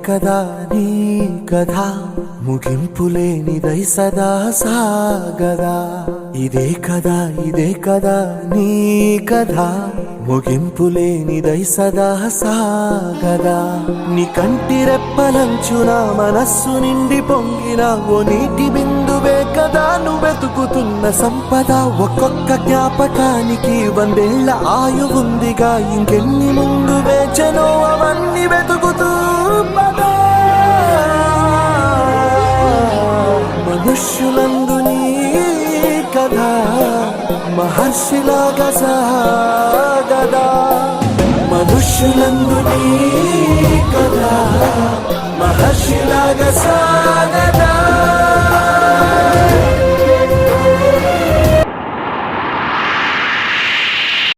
కదా నీ కథ ముగింపులేనిదై సదా సాగదా. ఇదే కదా నీ కథ ముగింపులేనిదై సదా సాగదా. నీ కంటి రెప్పలంచున మనస్సు నిండి పొంగిన ఓ నీటి బిందువే కదా నువ్వెతుకుతున్న సంపద. ఒక్కొక్క జ్ఞాపకానికి 100 ఏళ్ల ఆయువుందిగా, ఇంకెన్ని ముందు వేచనో అవన్నీ వెతుకుతూ పదా. మనుష్యులందు నీ కథ మహర్షిలాగా సాగదా. మనుష్యులందు నీ కథ మహర్షిలాగా సాగదా.